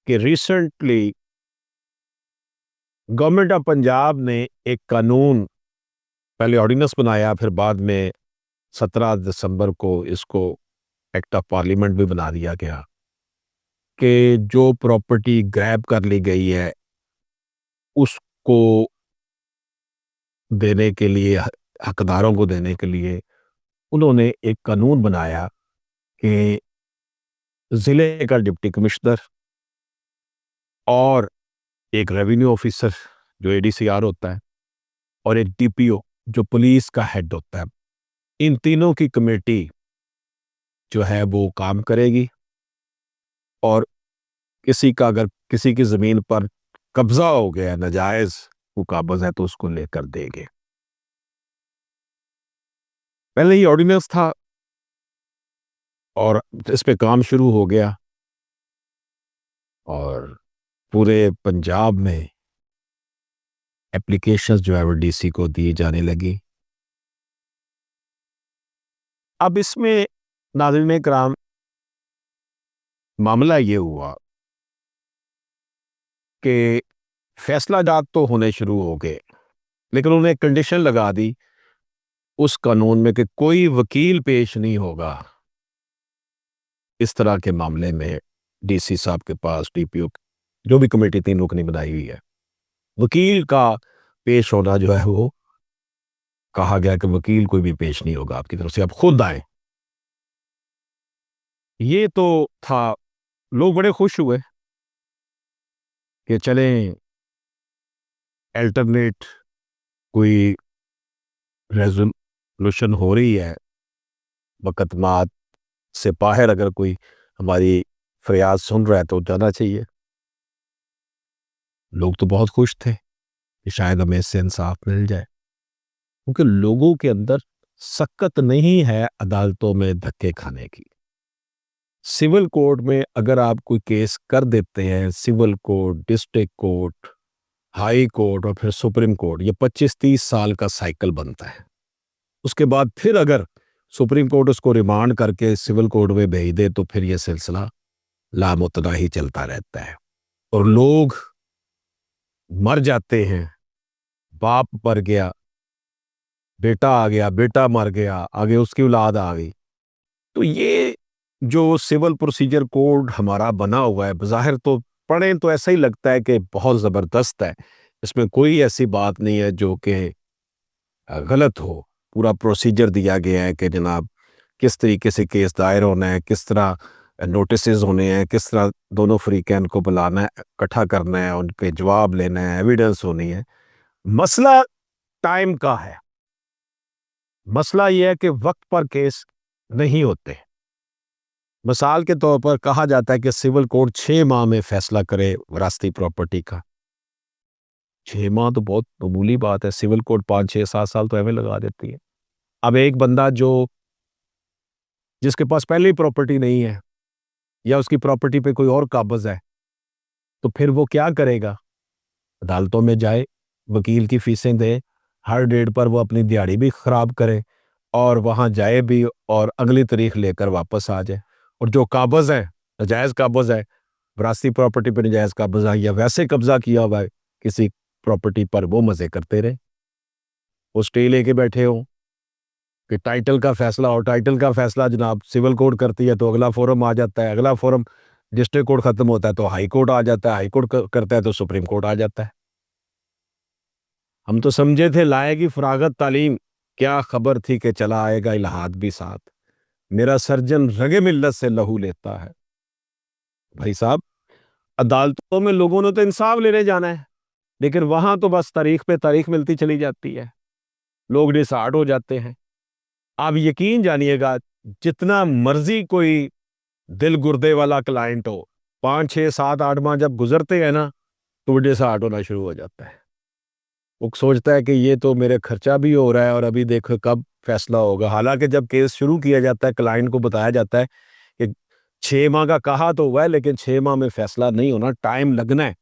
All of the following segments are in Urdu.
کہ ریسنٹلی گورنمنٹ آف پنجاب نے ایک قانون، پہلے آرڈیننس بنایا، پھر بعد میں 17 دسمبر کو اس کو ایکٹ آف پارلیمنٹ بھی بنا دیا گیا کہ جو پراپرٹی گریب کر لی گئی ہے اس کو دینے کے لیے، حقداروں کو دینے کے لیے انہوں نے ایک قانون بنایا کہ ضلع کا ڈپٹی کمشنر اور ایک ریونیو آفیسر جو ADCR ہوتا ہے اور ایک DPO جو پولیس کا ہیڈ ہوتا ہے، ان تینوں کی کمیٹی جو ہے وہ کام کرے گی، اور اگر کسی کی زمین پر قبضہ ہو گیا، ناجائز وہ قابض ہے، تو اس کو لے کر دے گے۔ پہلے ہی آرڈیننس تھا اور اس پہ کام شروع ہو گیا، اور پورے پنجاب میں اپلیکیشنز جو ہے وہ DC کو دی جانے لگی۔ اب اس میں ناظرین کرام معاملہ یہ ہوا کہ فیصلہ جات تو ہونے شروع ہو گئے، لیکن انہوں نے ایک کنڈیشن لگا دی اس قانون میں کہ کوئی وکیل پیش نہیں ہوگا اس طرح کے معاملے میں DC صاحب کے پاس، DPO جو بھی کمیٹی تینوں کی بنائی ہوئی ہے، وکیل کا پیش ہونا جو ہے وہ کہا گیا کہ وکیل کوئی بھی پیش نہیں ہوگا آپ کی طرف سے، آپ خود آئیں۔ یہ تو تھا، لوگ بڑے خوش ہوئے کہ چلیں الٹرنیٹ کوئی ریزولوشن ہو رہی ہے، مقدمات سے باہر اگر کوئی ہماری فریاد سن رہا ہے تو جانا چاہیے۔ لوگ تو بہت خوش تھے کہ شاید ہمیں اس سے انصاف مل جائے، کیونکہ لوگوں کے اندر سکت نہیں ہے عدالتوں میں دھکے کھانے کی۔ سول کورٹ میں اگر آپ کوئی کیس کر دیتے ہیں، civil court, district court, high court اور پھر سپریم کورٹ، یہ 25-30 سال کا سائیکل بنتا ہے۔ اس کے بعد پھر اگر سپریم کورٹ اس کو ریمانڈ کر کے سول کورٹ میں بھیج دے تو پھر یہ سلسلہ لامتناہی چلتا رہتا ہے، اور لوگ مر جاتے ہیں۔ باپ مر گیا، بیٹا آ گیا، بیٹا مر گیا، آگے اس کی اولاد آ گئی۔ تو یہ جو سول پروسیجر کوڈ ہمارا بنا ہوا ہے، بظاہر تو پڑھیں تو ایسا ہی لگتا ہے کہ بہت زبردست ہے، اس میں کوئی ایسی بات نہیں ہے جو کہ غلط ہو۔ پورا پروسیجر دیا گیا ہے کہ جناب کس طریقے سے کیس دائر ہونا ہے، کس طرح نوٹسز ہونے ہیں، کس طرح دونوں فریقین کو بلانا ہے، اکٹھا کرنا ہے، ان کے جواب لینا ہے، ایویڈنس ہونی ہے۔ مسئلہ ٹائم کا ہے، مسئلہ یہ ہے کہ وقت پر کیس نہیں ہوتے۔ مثال کے طور پر کہا جاتا ہے کہ سول کورٹ 6 ماہ میں فیصلہ کرے وراثتی پراپرٹی کا۔ 6 ماہ تو بہت معمولی بات ہے، سول کورٹ 5-6-7 سال تو ایویں لگا دیتی ہے۔ اب ایک بندہ جس کے پاس پہلے ہی پراپرٹی نہیں ہے، یا اس کی پراپرٹی پہ کوئی اور قابض ہے، تو پھر وہ کیا کرے گا؟ عدالتوں میں جائے، وکیل کی فیسیں دے، ہر ڈیٹ پر وہ اپنی دیہڑی بھی خراب کرے اور وہاں جائے بھی اور اگلی تاریخ لے کر واپس آ جائے، اور جو قابض ہے، ناجائز قابض ہے، وراثتی پراپرٹی پہ ناجائز قابض ہے یا ویسے قبضہ کیا ہوا ہے کسی پراپرٹی پر، وہ مزے کرتے رہے، وہ سٹے لے کے بیٹھے ہوں کہ ٹائٹل کا فیصلہ ہو۔ ٹائٹل کا فیصلہ جناب سول کورٹ کرتی ہے تو اگلا فورم آ جاتا ہے، اگلا فورم ڈسٹرکٹ کورٹ ختم ہوتا ہے تو ہائی کورٹ آ جاتا ہے، ہائی کورٹ کرتا ہے تو سپریم کورٹ آ جاتا ہے۔ ہم تو سمجھے تھے لائے گی فراغت تعلیم، کیا خبر تھی کہ چلا آئے گا الہاد بھی ساتھ، میرا سرجن رگ ملت سے لہو لیتا ہے۔ بھائی صاحب، عدالتوں میں لوگوں نے تو انصاف لینے جانا ہے، لیکن وہاں تو بس تاریخ پہ تاریخ ملتی چلی جاتی ہے، لوگ ڈسہارٹ ہو جاتے ہیں۔ آپ یقین جانیے گا، جتنا مرضی کوئی دل گردے والا کلائنٹ ہو، 5-6-7-8 ماہ جب گزرتے ہیں نا تو وہ ڈسہارٹ ہونا شروع ہو جاتا ہے۔ وہ سوچتا ہے کہ یہ تو میرے خرچہ بھی ہو رہا ہے اور ابھی دیکھو کب فیصلہ ہوگا، حالانکہ جب کیس شروع کیا جاتا ہے کلائنٹ کو بتایا جاتا ہے کہ 6 ماہ کا کہا تو ہوا ہے لیکن 6 ماہ میں فیصلہ نہیں ہونا، ٹائم لگنا ہے،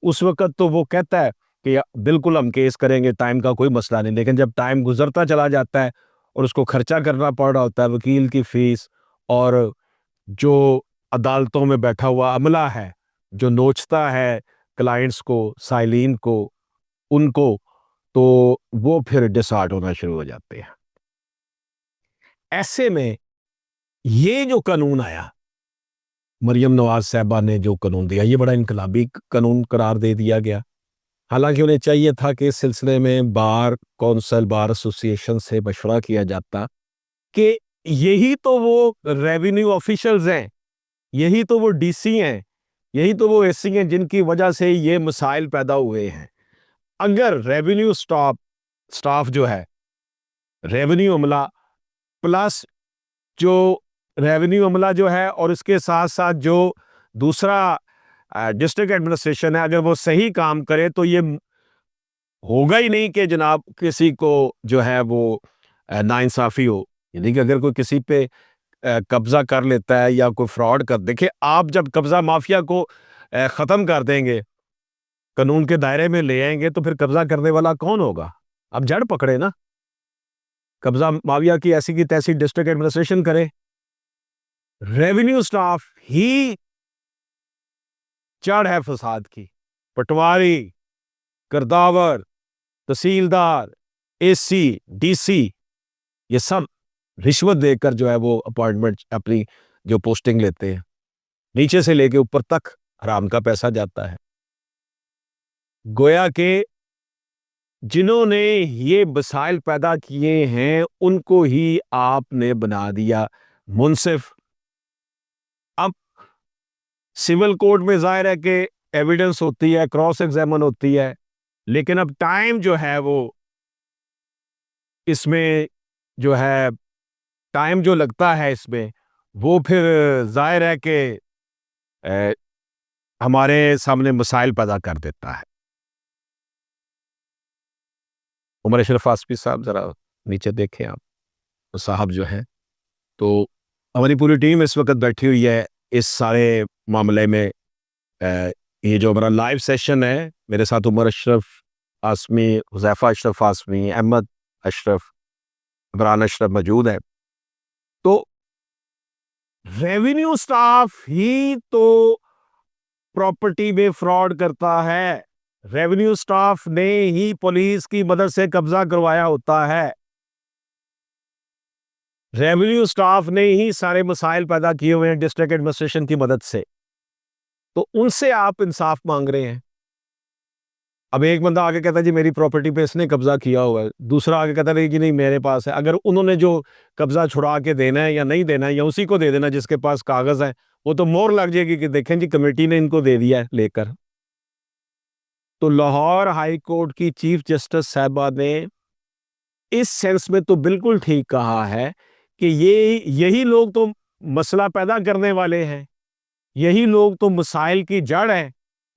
اس وقت تو وہ کہتا ہے کہ بالکل ہم کیس کریں گے، ٹائم کا کوئی مسئلہ نہیں۔ لیکن جب ٹائم گزرتا چلا جاتا ہے اور اس کو خرچہ کرنا پڑ رہا ہوتا ہے، وکیل کی فیس اور جو عدالتوں میں بیٹھا ہوا عملہ ہے جو نوچتا ہے کلائنٹس کو، سائلین کو، ان کو، تو وہ پھر ڈسہارٹ ہونا شروع ہو جاتے ہیں۔ ایسے میں یہ جو قانون آیا، مریم نواز صاحبہ نے جو قانون دیا، یہ بڑا انقلابی قانون قرار دے دیا گیا۔ حالانکہ انہیں چاہیے تھا کہ اس سلسلے میں بار کونسل، بار ایسوسی ایشن سے مشورہ کیا جاتا کہ یہی تو وہ ریونیو آفیشلز ہیں، یہی تو وہ ڈی سی ہیں، یہی تو وہ ایس سی ہیں جن کی وجہ سے یہ مسائل پیدا ہوئے ہیں۔ اگر ریونیو سٹاف جو ہے، ریونیو عملہ پلس جو ریونیو عملہ جو ہے، اور اس کے ساتھ ساتھ جو دوسرا ڈسٹرکٹ ایڈمنسٹریشن ہے، اگر وہ صحیح کام کرے تو یہ ہوگا ہی نہیں کہ جناب کسی کو جو ہے وہ ناانصافی ہو۔ یعنی کہ اگر کوئی کسی پہ قبضہ کر لیتا ہے یا کوئی فراڈ کر، دیکھیں آپ جب قبضہ مافیا کو ختم کر دیں گے، قانون کے دائرے میں لے آئیں گے، تو پھر قبضہ کرنے والا کون ہوگا؟ اب جڑ پکڑے نا، قبضہ مافیا کی ایسی کی تیسی ڈسٹرکٹ ایڈمنسٹریشن کرے، ریونیو سٹاف ہی جڑ ہے فساد کی۔ پٹواری، کرداور، تحصیلدار، اے سی، ڈی سی، یہ سب رشوت دے کر جو ہے وہ اپوائنٹمنٹ اپنی جو پوسٹنگ لیتے ہیں، نیچے سے لے کے اوپر تک حرام کا پیسہ جاتا ہے۔ گویا کہ جنہوں نے یہ مسائل پیدا کیے ہیں ان کو ہی آپ نے بنا دیا منصف۔ اب سول کورٹ میں ظاہر ہے کہ ایویڈنس ہوتی ہے، کراس ایگزامن ہوتی ہے، لیکن اب ٹائم جو ہے وہ اس میں جو ہے ٹائم جو لگتا ہے اس میں، وہ پھر ظاہر ہے کہ ہمارے سامنے مسائل پیدا کر دیتا ہے۔ عمر اشرف آصفی صاحب ذرا نیچے دیکھیں آپ، وہ صاحب جو ہیں، تو ہماری پوری ٹیم اس وقت بیٹھی ہوئی ہے اس سارے معاملے میں۔ یہ جو ہمارا لائیو سیشن ہے، میرے ساتھ عمر اشرف آصفی، حذیفہ اشرف آصفی، احمد اشرف، عمران اشرف موجود ہے۔ تو ریونیو سٹاف ہی تو پراپرٹی میں فراڈ کرتا ہے، ریونیو سٹاف نے ہی پولیس کی مدد سے قبضہ کروایا ہوتا ہے، ریونیو سٹاف نے ہی سارے مسائل پیدا کیے ہوئے ہیں ڈسٹرکٹ ایڈمنسٹریشن کی مدد سے۔ تو ان سے آپ انصاف مانگ رہے ہیں۔ اب ایک بندہ آگے کہتا ہے جی میری پراپرٹی پہ اس نے قبضہ کیا ہوا ہے، دوسرا آگے کہتا ہے جی نہیں میرے پاس ہے۔ اگر انہوں نے جو قبضہ چھڑا کے دینا ہے یا نہیں دینا ہے، یا اسی کو دے دینا جس کے پاس کاغذ ہے، وہ تو مور لگ جائے گی کہ دیکھیں جی کمیٹی نے ان کو دے دیا ہے لے کر۔ تو لاہور ہائی کورٹ کی چیف جسٹس صاحبہ نے اس سینس میں تو بالکل ٹھیک کہا ہے کہ یہی لوگ تو مسئلہ پیدا کرنے والے ہیں، یہی لوگ تو مسائل کی جڑ ہیں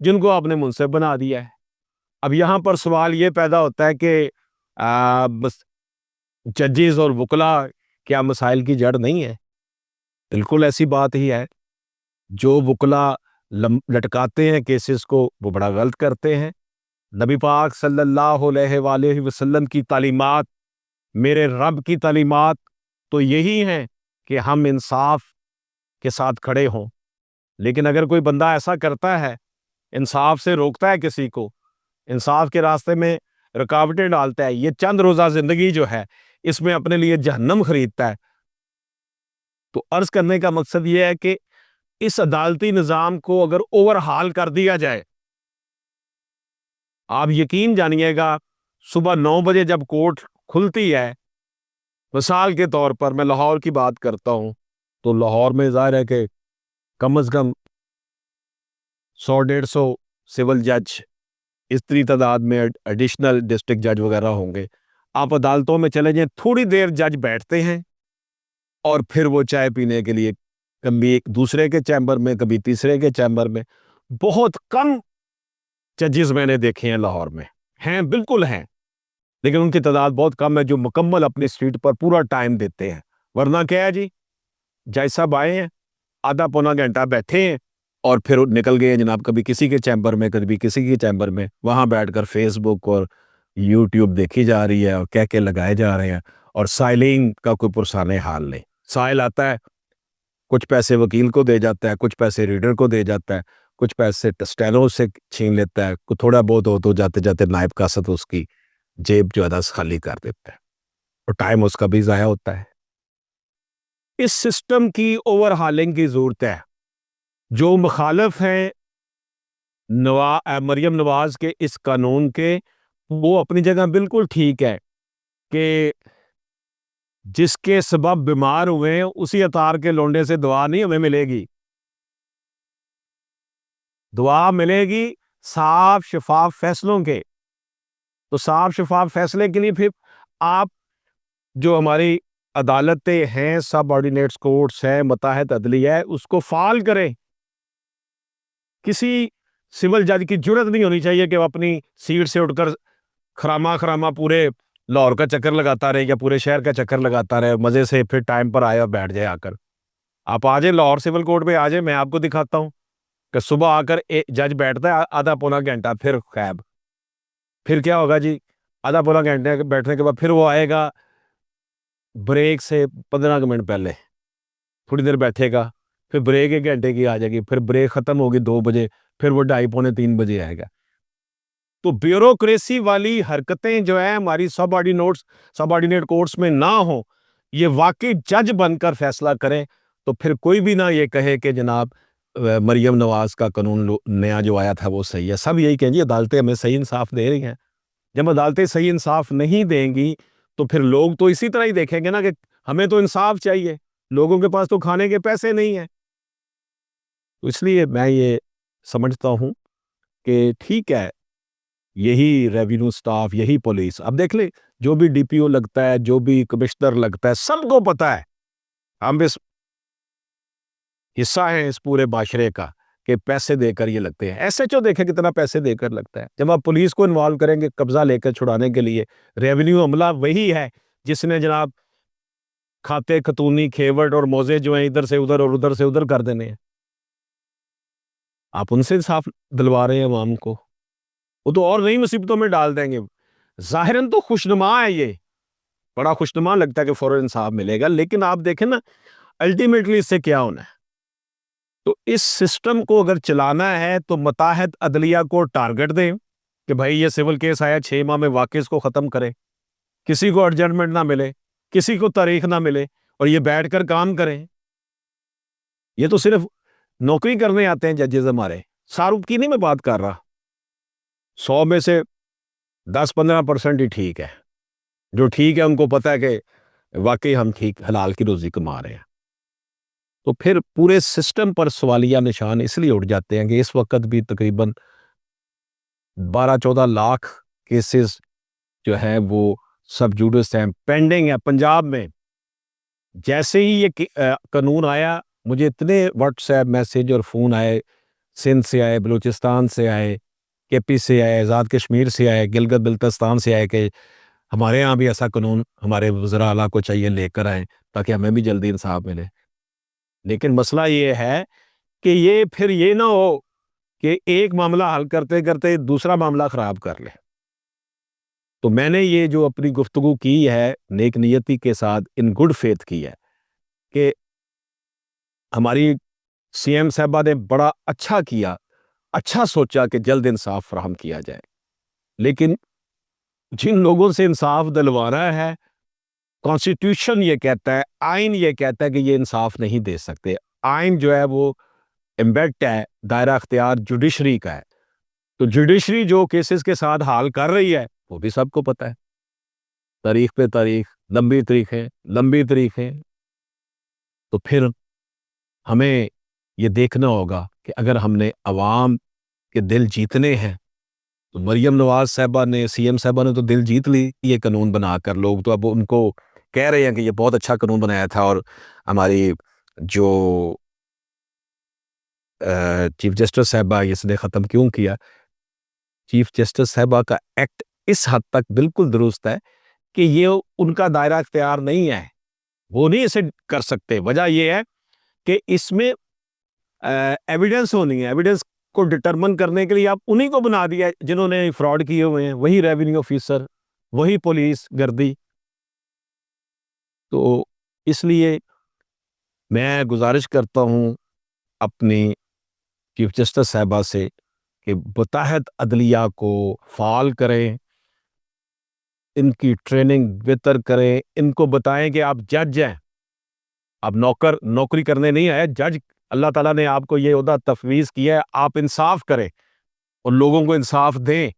جن کو آپ نے منصف بنا دیا ہے۔ اب یہاں پر سوال یہ پیدا ہوتا ہے کہ ججز اور وکلاء کیا مسائل کی جڑ نہیں ہے؟ بالکل ایسی بات ہی ہے۔ جو وکلاء لٹکاتے ہیں کیسز کو، وہ بڑا غلط کرتے ہیں۔ نبی پاک صلی اللہ علیہ وآلہ وسلم کی تعلیمات، میرے رب کی تعلیمات تو یہی ہیں کہ ہم انصاف کے ساتھ کھڑے ہوں۔ لیکن اگر کوئی بندہ ایسا کرتا ہے، انصاف سے روکتا ہے کسی کو، انصاف کے راستے میں رکاوٹیں ڈالتا ہے، یہ چند روزہ زندگی جو ہے اس میں اپنے لیے جہنم خریدتا ہے، تو عرض کرنے کا مقصد یہ ہے کہ اس عدالتی نظام کو اگر اوور ہال کر دیا جائے، آپ یقین جانیے گا صبح 9 بجے جب کورٹ کھلتی ہے، مثال کے طور پر میں لاہور کی بات کرتا ہوں، تو لاہور میں ظاہر ہے کہ کم از کم 100-150 سول جج، اتنی تعداد میں ایڈیشنل ڈسٹرکٹ جج وغیرہ ہوں گے۔ آپ عدالتوں میں چلے جائیں، تھوڑی دیر جج بیٹھتے ہیں اور پھر وہ چائے پینے کے لیے کبھی ایک دوسرے کے چیمبر میں، کبھی تیسرے کے چیمبر میں۔ بہت کم ججز میں نے دیکھے ہیں لاہور میں، ہیں بالکل ہیں، لیکن ان کی تعداد بہت کم ہے جو مکمل اپنی سیٹ پر پورا ٹائم دیتے ہیں۔ ورنہ کیا ہے جی، جج صاحب آئے ہیں، آدھا پونا گھنٹہ بیٹھے ہیں اور پھر نکل گئے ہیں جناب، کبھی کسی کے چیمبر میں، کبھی کسی کے چیمبر میں، وہاں بیٹھ کر فیس بک اور یوٹیوب دیکھی جا رہی ہے اور کہہ لگائے جا رہے ہیں، اور سائلین کا کوئی پرسانے حال نہیں۔ سائل آتا ہے، کچھ پیسے وکیل کو دے جاتا ہے، کچھ پیسے ریڈر کو دے جاتا ہے، کچھ پیسے ٹسٹینوں سے چھین لیتا ہے، کوئی تھوڑا بہت ہو تو جاتے جاتے نائب قاصد اس کی جیب جو ہے نا خالی کر دیتا ہے، اور ٹائم اس کا بھی ضائع ہوتا ہے۔ اس سسٹم کی اوور ہالنگ کی ضرورت ہے۔ جو مخالف ہیں مریم نواز کے اس قانون کے، وہ اپنی جگہ بالکل ٹھیک ہے کہ جس کے سبب بیمار ہوئے ہیں اسی اطار کے لونڈے سے دعا نہیں ہمیں ملے گی، دعا ملے گی صاف شفاف فیصلوں کے۔ تو صاف شفاف فیصلے کے لیے پھر آپ جو ہماری عدالتیں ہیں، سب آرڈینیٹس کورٹس ہیں، ماتحت عدلیہ ہے، اس کو فعال کریں۔ کسی سول جج کی جرت نہیں ہونی چاہیے کہ وہ اپنی سیٹ سے اٹھ کر خراما پورے لاہور کا چکر لگاتا رہے یا پورے شہر کا چکر لگاتا رہے، مزے سے پھر ٹائم پر آئے اور بیٹھ جائے آ کر۔ آپ آ جائیں لاہور سول کورٹ پہ، آ جائیں، میں آپ کو دکھاتا ہوں کہ صبح آ کر جج بیٹھتا ہے آدھا پونا گھنٹہ، پھر غائب۔ پھر کیا ہوگا جی؟ آدھا پونا گھنٹے بیٹھنے کے بعد پھر وہ آئے گا بریک سے 15 منٹ پہلے، تھوڑی دیر بیٹھے گا، پھر بریک 1 گھنٹے کی آ جائے گی، پھر بریک ختم ہوگی 2 بجے، پھر وہ 2:30 پونے 3 بجے آئے گا۔ تو بیوروکریسی والی حرکتیں جو ہیں ہماری سب آرڈینیٹ کورٹس میں نہ ہوں، یہ واقعی جج بن کر فیصلہ کریں، تو پھر کوئی بھی نہ یہ کہے کہ جناب مریم نواز کا قانون نیا جو آیا تھا وہ صحیح ہے۔ سب یہی کہیں جی عدالتیں ہمیں صحیح انصاف دے رہی ہیں۔ جب عدالتیں صحیح انصاف نہیں دیں گی تو پھر لوگ تو اسی طرح ہی دیکھیں گے نا کہ ہمیں تو انصاف چاہیے، لوگوں کے پاس تو کھانے کے پیسے نہیں ہیں۔ تو اس لیے میں یہ سمجھتا ہوں کہ ٹھیک ہے، یہی ریونیو سٹاف، یہی پولیس، اب دیکھ لیں جو بھی ڈی پی او لگتا ہے، جو بھی کمشنر لگتا ہے، سب کو پتا ہے ہم اس حصہ ہیں اس پورے معاشرے کا کہ پیسے دے کر یہ لگتے ہیں۔ ایس ایچ او دیکھیں کتنا پیسے دے کر لگتا ہے۔ جب آپ پولیس کو انوالو کریں گے قبضہ لے کر چھڑانے کے لیے، ریونیو عملہ وہی ہے جس نے جناب کھاتے خطونی کھیوٹ اور موزے جو ہیں ادھر سے ادھر اور ادھر سے ادھر کر دینے ہیں۔ آپ ان سے انصاف دلوا رہے ہیں عوام کو، وہ تو اور نئی مصیبتوں میں ڈال دیں گے۔ ظاہراً تو خوشنما ہے، یہ بڑا خوشنما لگتا ہے کہ فوراً انصاف ملے گا، لیکن آپ دیکھیں نا الٹیمیٹلی اس سے کیا ہونا ہے۔ تو اس سسٹم کو اگر چلانا ہے تو ماتحت عدلیہ کو ٹارگٹ دیں کہ بھائی یہ سول کیس آیا 6 ماہ میں واقعی اس کو ختم کرے، کسی کو ایڈجسٹمنٹ نہ ملے، کسی کو تاریخ نہ ملے، اور یہ بیٹھ کر کام کریں۔ یہ تو صرف نوکری کرنے آتے ہیں ججز ہمارے، شاہ کی نہیں میں بات کر رہا، 100 میں سے 10-15% ہی ٹھیک ہے۔ جو ٹھیک ہے ان کو پتہ ہے کہ واقعی ہم ٹھیک حلال کی روزی کما رہے ہیں۔ تو پھر پورے سسٹم پر سوالیہ نشان اس لیے اٹھ جاتے ہیں کہ اس وقت بھی تقریباً 12-14 لاکھ کیسز جو ہیں وہ سب جوڈس ہیں، پینڈنگ ہے پنجاب میں۔ جیسے ہی یہ قانون آیا، مجھے اتنے واٹس ایپ میسج اور فون آئے، سندھ سے آئے، بلوچستان سے آئے، کے پی سے آئے، آزاد کشمیر سے آئے، گلگت بلتستان سے آئے کہ ہمارے ہاں بھی ایسا قانون ہمارے وزراء اعلیٰ کو چاہیے لے کر آئیں تاکہ ہمیں بھی جلدی انصاف ملے۔ لیکن مسئلہ یہ ہے کہ یہ پھر یہ نہ ہو کہ ایک معاملہ حل کرتے کرتے دوسرا معاملہ خراب کر لے۔ تو میں نے یہ جو اپنی گفتگو کی ہے نیک نیتی کے ساتھ، ان گڈ فیتھ کی ہے کہ ہماری سی ایم صاحبہ نے بڑا اچھا کیا، اچھا سوچا کہ جلد انصاف فراہم کیا جائے، لیکن جن لوگوں سے انصاف دلوانا ہے، کانسٹیٹیوشن یہ کہتا ہے، آئین یہ کہتا ہے کہ یہ انصاف نہیں دے سکتے۔ آئین جو ہے وہ ایمبیڈ ہے، دائرہ اختیار جوڈیشری کا ہے، تو جوڈیشری جو کیسز کے ساتھ حال کر رہی ہے وہ بھی سب کو پتہ ہے، تاریخ پہ تاریخ، لمبی تاریخیں۔ تو پھر ہمیں یہ دیکھنا ہوگا کہ اگر ہم نے عوام کے دل جیتنے ہیں تو مریم نواز صاحبہ نے، سی ایم صاحبہ نے تو دل جیت لی یہ قانون بنا کر، لوگ تو اب ان کو کہہ رہے ہیں کہ یہ بہت اچھا قانون بنایا تھا، اور ہماری جو چیف جسٹس صاحبہ اس نے ختم کیوں کیا؟ چیف جسٹس صاحبہ کا ایکٹ اس حد تک بالکل درست ہے کہ یہ ان کا دائرہ اختیار نہیں ہے، وہ نہیں اسے کر سکتے۔ وجہ یہ ہے کہ اس میں ایویڈنس ہونی ہے، ایویڈنس کو ڈٹرمن کرنے کے لیے آپ انہی کو بنا دیا جنہوں نے فراڈ کیے ہوئے ہیں، وہی ریونیو آفیسر، وہی پولیس گردی۔ تو اس لیے میں گزارش کرتا ہوں اپنی چیف جسٹس صاحبہ سے کہ متحد عدلیہ کو فعال کریں، ان کی ٹریننگ بہتر کریں، ان کو بتائیں کہ آپ جج ہیں، آپ نوکری کرنے نہیں آئے جج، اللہ تعالیٰ نے آپ کو یہ عہدہ تفویض کیا ہے، آپ انصاف کریں اور لوگوں کو انصاف دیں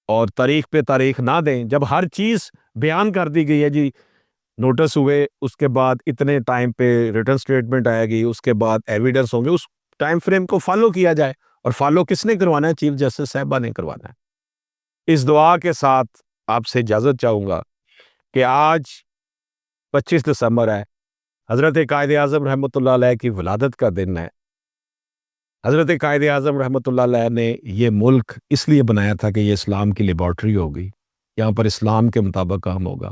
اور تاریخ پہ تاریخ نہ دیں۔ جب ہر چیز بیان کر دی گئی ہے جی، نوٹس ہوئے، اس کے بعد اتنے ٹائم پہ ریٹرن سٹیٹمنٹ آئے گی، اس کے بعد ایویڈنس ہوں گے، اس ٹائم فریم کو فالو کیا جائے۔ اور فالو کس نے کروانا ہے؟ چیف جسٹس صاحبہ نے کروانا ہے۔ اس دعا کے ساتھ آپ سے اجازت چاہوں گا کہ آج 25 دسمبر ہے، حضرت قائد اعظم رحمۃ اللہ علیہ کی ولادت کا دن ہے۔ حضرت قائد اعظم رحمۃ اللہ علیہ نے یہ ملک اس لیے بنایا تھا کہ یہ اسلام کی لیبارٹری ہوگی، یہاں پر اسلام کے مطابق کام ہوگا۔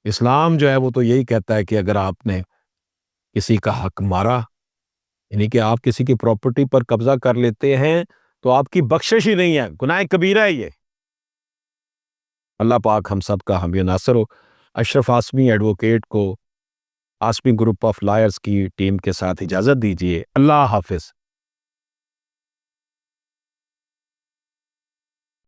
اسلام جو ہے وہ تو یہی کہتا ہے کہ اگر آپ نے کسی کا حق مارا، یعنی کہ آپ کسی کی پراپرٹی پر قبضہ کر لیتے ہیں، تو آپ کی بخشش ہی نہیں ہے، گناہ کبیرہ ہے یہ۔ اللہ پاک ہم سب کا حامی و ناصر ہو۔ اشرف آسمی ایڈوکیٹ کو آسمی گروپ آف لائرز کی ٹیم کے ساتھ اجازت دیجیے۔ اللہ حافظ۔